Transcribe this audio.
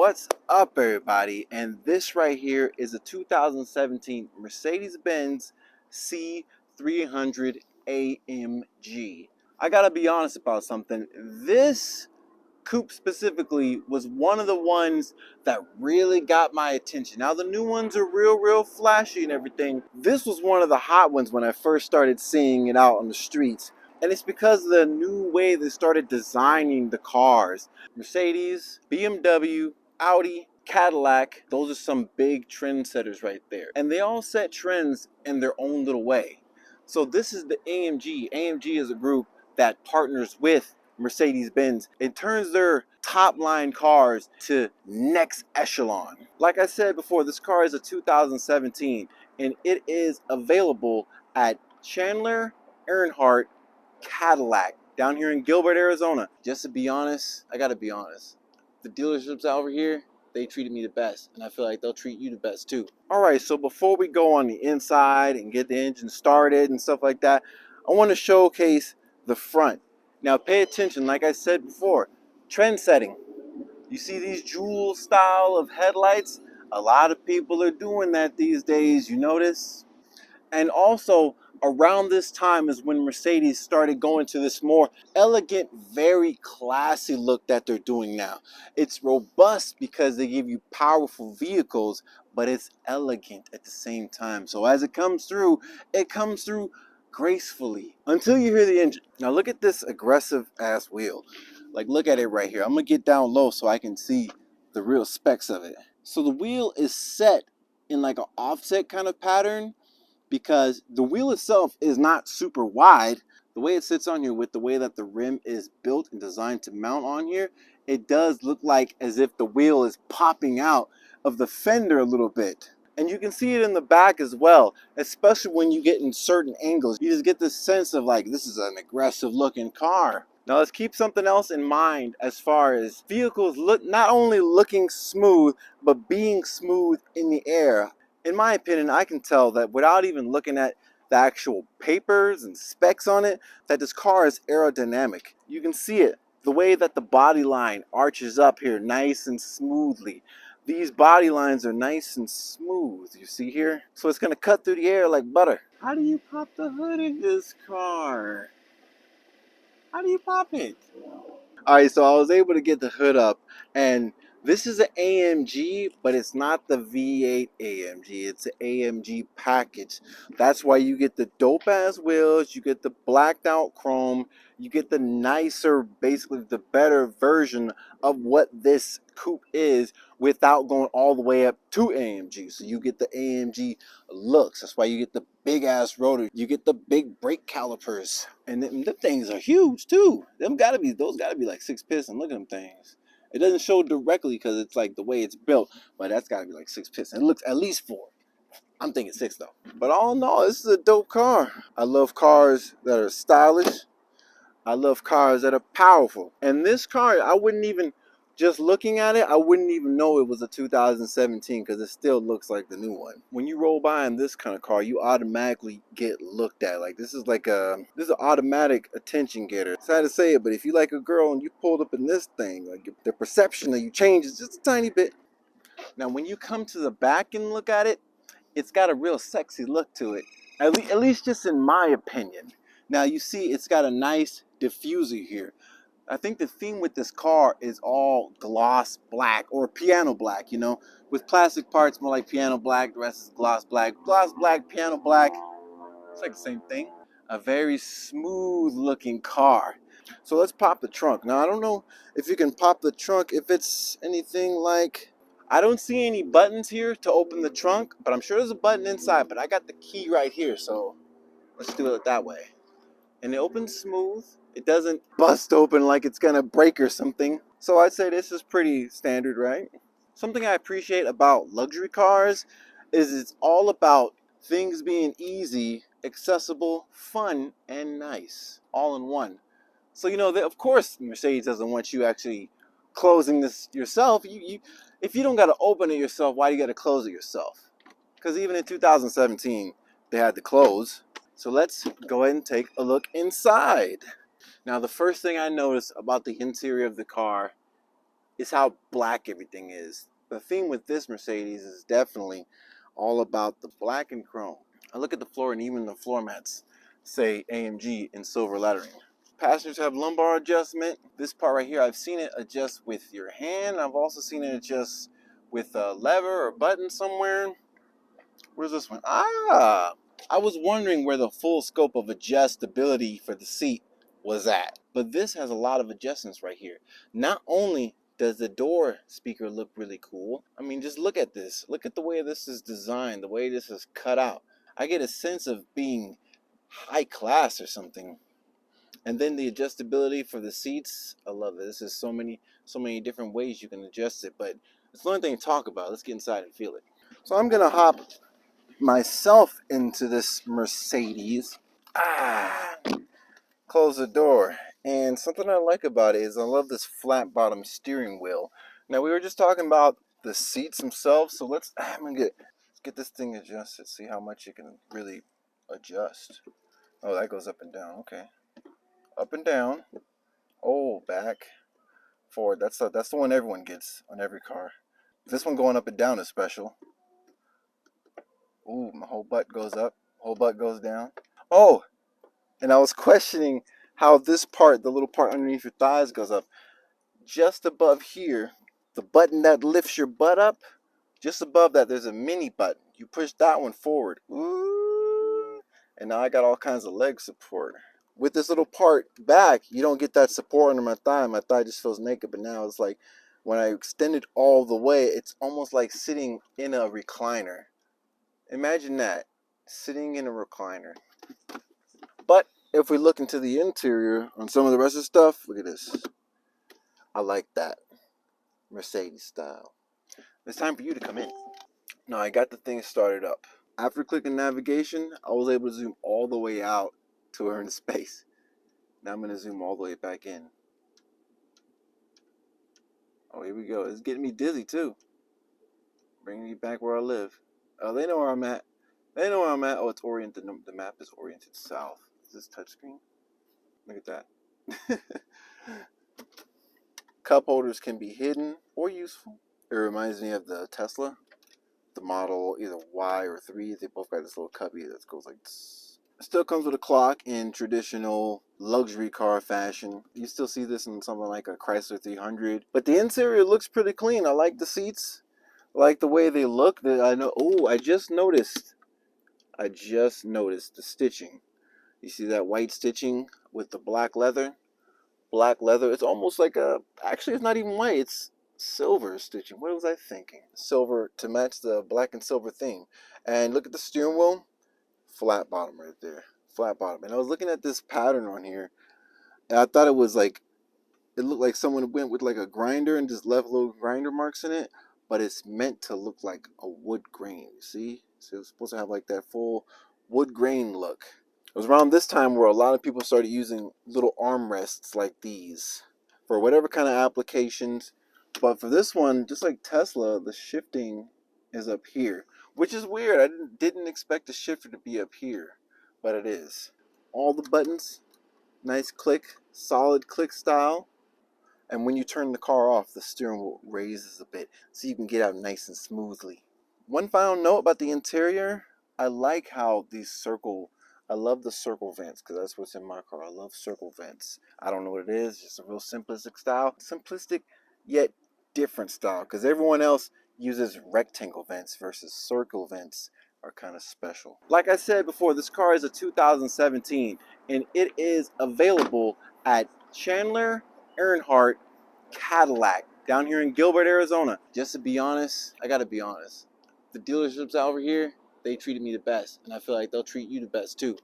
What's up, everybody? And this right here is a 2017 Mercedes-Benz C300 AMG. I gotta be honest about something. This coupe specifically was one of the ones that really got my attention. Now the new ones are real flashy and everything. This was one of the hot ones when I first started seeing it out on the streets. And it's because of the new way they started designing the cars. Mercedes, BMW, Audi, Cadillac, those are some big trendsetters right there. And they all set trends in their own little way. So this is the AMG. AMG is a group that partners with Mercedes-Benz. It turns their top line cars to next echelon. Like I said before, this car is a 2017 and it is available at Chandler Earnhardt Cadillac down here in Gilbert, Arizona. Just to be honest, I gotta be honest, the dealerships over here, they treated me the best, and I feel like they'll treat you the best too. All right, so before we go on the inside and get the engine started and stuff like that, I want to showcase the front. Now pay attention, like I said before, trend setting. You see these jewel style of headlights? A lot of people are doing that these days, you notice? And also around this time is when Mercedes started going to this more elegant, very classy look that they're doing now. It's robust because they give you powerful vehicles, but it's elegant at the same time. So as it comes through gracefully until you hear the engine. Now look at this aggressive ass wheel. Like, look at it right here. I'm gonna get down low so I can see the real specs of it. So the wheel is set in like an offset kind of pattern, because the wheel itself is not super wide. The way it sits on here with the way that the rim is built and designed to mount on here, it does look like as if the wheel is popping out of the fender a little bit. And you can see it in the back as well, especially when you get in certain angles. You just get this sense of like, this is an aggressive looking car. Now let's keep something else in mind as far as vehicles look, not only looking smooth, but being smooth in the air. In my opinion, I can tell that without even looking at the actual papers and specs on it, that this car is aerodynamic. You can see it, the way that the body line arches up here nice and smoothly. These body lines are nice and smooth, you see here? So it's gonna cut through the air like butter. How do you pop the hood in this car? How do you pop it? All right, so I was able to get the hood up, and this is an AMG, but it's not the V8 AMG. It's an AMG package. That's why you get the dope ass wheels, you get the blacked out chrome, you get the nicer, basically the better version of what this coupe is without going all the way up to AMG. So you get the AMG looks. That's why you get the big ass rotor. You get the big brake calipers, and them things are huge too. Those gotta be like 6 piston. Look at them things. It doesn't show directly because it's like the way it's built, but that's gotta be like 6 piston. It looks at least 4. I'm thinking 6 though. But all in all, this is a dope car. I love cars that are stylish. I love cars that are powerful. And this car, I wouldn't even, just looking at it, I wouldn't even know it was a 2017 because it still looks like the new one. When you roll by in this kind of car, you automatically get looked at. Like this is an automatic attention getter. Sad to say it, but if you like a girl and you pulled up in this thing, like the perception of you changes just a tiny bit. Now when you come to the back and look at it, it's got a real sexy look to it. At least just in my opinion. Now you see it's got a nice diffuser here. I think the theme with this car is all gloss black or piano black, you know, with plastic parts more like piano black, the rest is gloss black. Gloss black, piano black, it's like the same thing. A very smooth looking car. So let's pop the trunk. Now I don't know if you can pop the trunk, if it's anything like, I don't see any buttons here to open the trunk, but I'm sure there's a button inside, but I got the key right here, so let's do it that way. And it opens smooth. It doesn't bust open like it's gonna break or something. So I'd say this is pretty standard, right? Something I appreciate about luxury cars is it's all about things being easy, accessible, fun, and nice, all in one. So, you know, of course, Mercedes doesn't want you actually closing this yourself. If you don't got to open it yourself, why do you got to close it yourself? Because even in 2017, they had to close. So let's go ahead and take a look inside. Now, the first thing I noticed about the interior of the car is how black everything is. The theme with this Mercedes is definitely all about the black and chrome. I look at the floor and even the floor mats say AMG in silver lettering. Passengers have lumbar adjustment. This part right here, I've seen it adjust with your hand. I've also seen it adjust with a lever or button somewhere. Where's this one? Ah! I was wondering where the full scope of adjustability for the seat was at. But this has a lot of adjustments right here. Not only does the door speaker look really cool, I mean, just look at this. Look at the way this is designed, the way this is cut out. I get a sense of being high class or something. And then the adjustability for the seats, I love it. This is so many different ways you can adjust it, but it's the only thing to talk about. Let's get inside and feel it. So I'm gonna hop myself into this Mercedes. Close the door. And something I like about it is I love this flat bottom steering wheel. Now we were just talking about the seats themselves, so let's get this thing adjusted. See how much you can really adjust. Oh, that goes up and down. Okay, up and down. Oh, back, forward. That's the one everyone gets on every car. This one going up and down is special. Ooh, my whole butt goes up, whole butt goes down. Oh, and I was questioning how this part, the little part underneath your thighs, goes up. Just above here, the button that lifts your butt up, just above that, there's a mini button. You push that one forward. Ooh, and now I got all kinds of leg support. With this little part back, you don't get that support under my thigh. My thigh just feels naked, but now it's like when I extend it all the way, it's almost like sitting in a recliner. Imagine that, sitting in a recliner. But if we look into the interior on some of the rest of the stuff, look at this. I like that Mercedes style. It's time for you to come in. Now I got the thing started up. After clicking navigation, I was able to zoom all the way out to her in space. Now I'm going to zoom all the way back in. Oh, here we go. It's getting me dizzy too. Bringing me back where I live. Oh, they know where I'm at. They know where I'm at. Oh, it's oriented. The map is oriented south. Is this touchscreen? Look at that. Cup holders can be hidden or useful. It reminds me of the Tesla. The model either Y or 3. They both got this little cubby that goes like this. It still comes with a clock in traditional luxury car fashion. You still see this in something like a Chrysler 300. But the interior looks pretty clean. I like the seats. I like the way they look. I just noticed the stitching. You see that white stitching with the black leather? Black leather. It's almost like actually it's not even white. It's silver stitching. What was I thinking? Silver to match the black and silver theme. And look at the steering wheel. Flat bottom right there. Flat bottom. And I was looking at this pattern on here, and I thought it looked like someone went with like a grinder and just left little grinder marks in it, but it's meant to look like a wood grain. See? So it's supposed to have like that full wood grain look. It was around this time where a lot of people started using little armrests like these for whatever kind of applications. But for this one, just like Tesla, the shifting is up here, which is weird. I didn't expect the shifter to be up here, but it is. All the buttons, nice click, solid click style. And when you turn the car off, the steering wheel raises a bit so you can get out nice and smoothly. One final note about the interior. I like how I love the circle vents because that's what's in my car. I love circle vents. I don't know what it is, just a real simplistic style. Simplistic yet different style because everyone else uses rectangle vents versus circle vents are kind of special. Like I said before, this car is a 2017 and it is available at Chandler Earnhardt Cadillac down here in Gilbert, Arizona. Just to be honest, I gotta be honest. The dealerships out over here, they treated me the best, and I feel like they'll treat you the best too.